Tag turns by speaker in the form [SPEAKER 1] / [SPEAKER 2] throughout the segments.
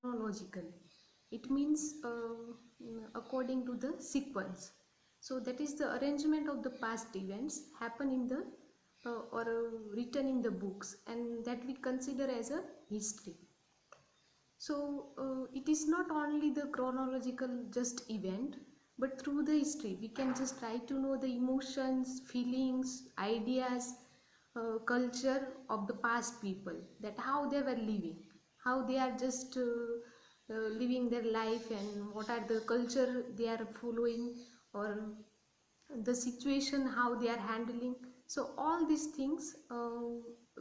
[SPEAKER 1] chronological. It means according to the sequence. So that is the arrangement of the past events happen in the or written in the books, and that we consider as a history. So it is not only the chronological just event, but through the history we can just try to know the emotions, feelings, ideas, culture of the past people, that how they were living, how they are just living their life, and what are the culture they are following, or the situation how they are handling. So all these things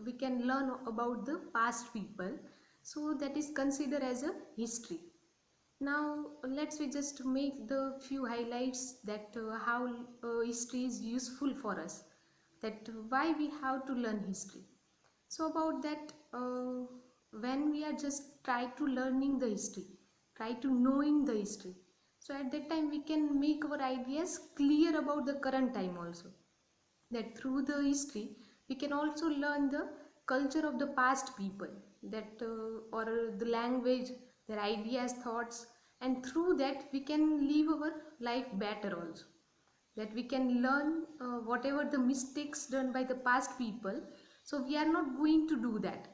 [SPEAKER 1] we can learn about the past people, so that is considered as a history. Now let's we just make the few highlights that how history is useful for us, that why we have to learn history. So about that, when we are just try to learning the history, try to knowing the history, so at that time we can make our ideas clear about the current time also. That through the history we can also learn the culture of the past people, that or the language, their ideas, thoughts, and through that we can live our life better also. That we can learn whatever the mistakes done by the past people, so we are not going to do that.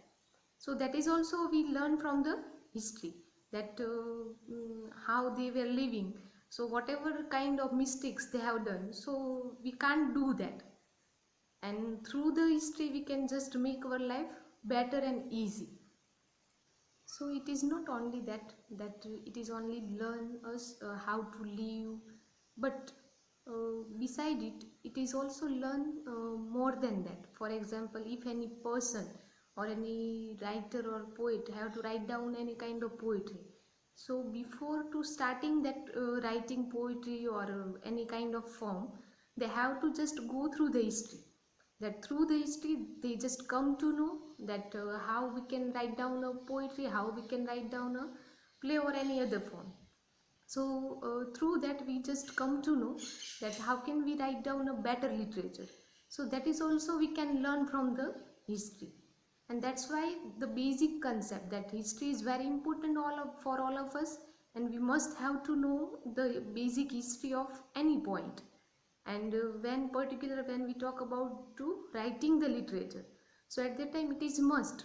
[SPEAKER 1] So that is also we learn from the history, that how they were living, so whatever kind of mistakes they have done, so we can't do that. And through the history we can just make our life better and easy. So it is not only that it is only learn us how to live, but beside it, it is also learn more than that. For example, if any person or any writer or poet have to write down any kind of poetry, so before to starting that writing poetry or any kind of form, they have to just go through the history. That through the history they just come to know that how we can write down a poetry, how we can write down a play or any other form. So through that we just come to know that how can we write down a better literature. So that is also we can learn from the history. And that's why the basic concept that history is very important for all of us, and we must have to know the basic history of any point. And when we talk about to writing the literature, so at that time it is must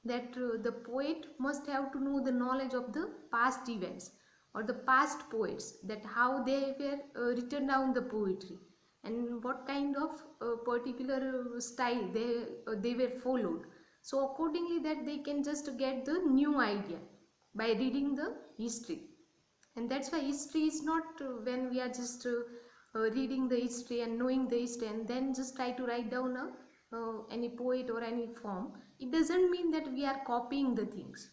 [SPEAKER 1] that the poet must have to know the knowledge of the past events or the past poets, that how they were written down the poetry, and what kind of particular style they were followed. So accordingly that they can just get the new idea by reading the history. And that's why history is not when we are just reading the history and knowing the history and then just try to write down any poet or any form. It doesn't mean that we are copying the things,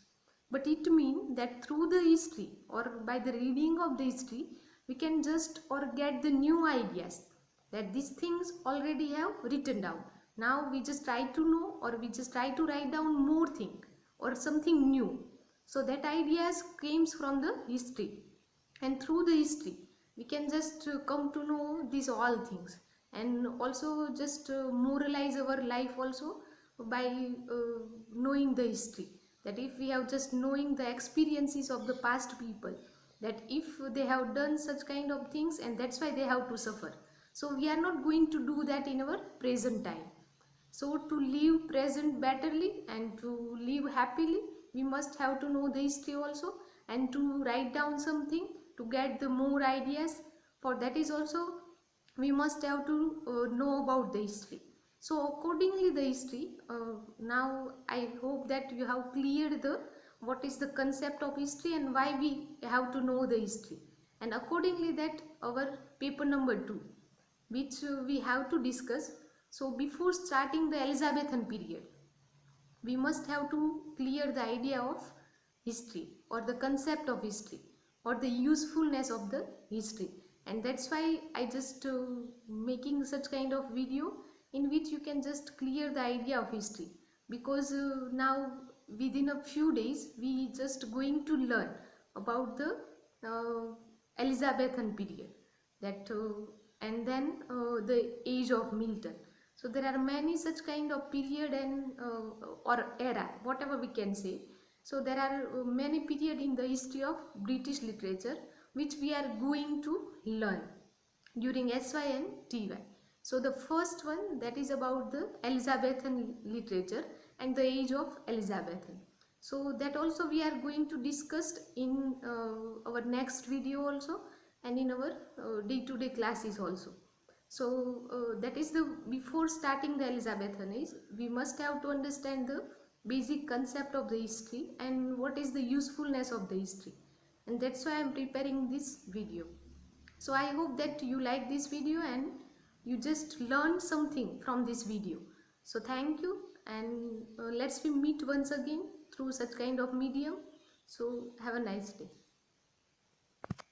[SPEAKER 1] but it means that through the history or by the reading of the history we can just or get the new ideas, that these things already have written down. Now we just try to know or we just try to write down more thing or something new. So that ideas comes from the history, and through the history we can just come to know these all things, and also just moralize our life also by knowing the history. That if we have just knowing the experiences of the past people, that if they have done such kind of things and that's why they have to suffer, so we are not going to do that in our present time. So to live present betterly and to live happily, we must have to know the history also, and to write down something to get the more ideas. For that is also we must have to know about the history. So accordingly the history, now I hope that you have cleared the what is the concept of history and why we have to know the history. And accordingly that our paper number 2, which we have to discuss. So before starting the Elizabethan period, we must have to clear the idea of history or the concept of history or the usefulness of the history. And that's why I just making such kind of video in which you can just clear the idea of history, because now within a few days we just going to learn about the Elizabethan period, that and then the age of Milton. So there are many such kind of period and or era, whatever we can say. So there are many periods in the history of British literature which we are going to learn during SY and TY. So the first one, that is about the Elizabethan literature and the age of Elizabethan. So that also we are going to discuss in our next video also, and in our day-to-day classes also. So that is the, before starting the Elizabethan age, we must have to understand the basic concept of the history and what is the usefulness of the history, and that's why I am preparing this video. So I hope that you like this video and you just learn something from this video. So thank you, and let's we meet once again through such kind of medium. So have a nice day.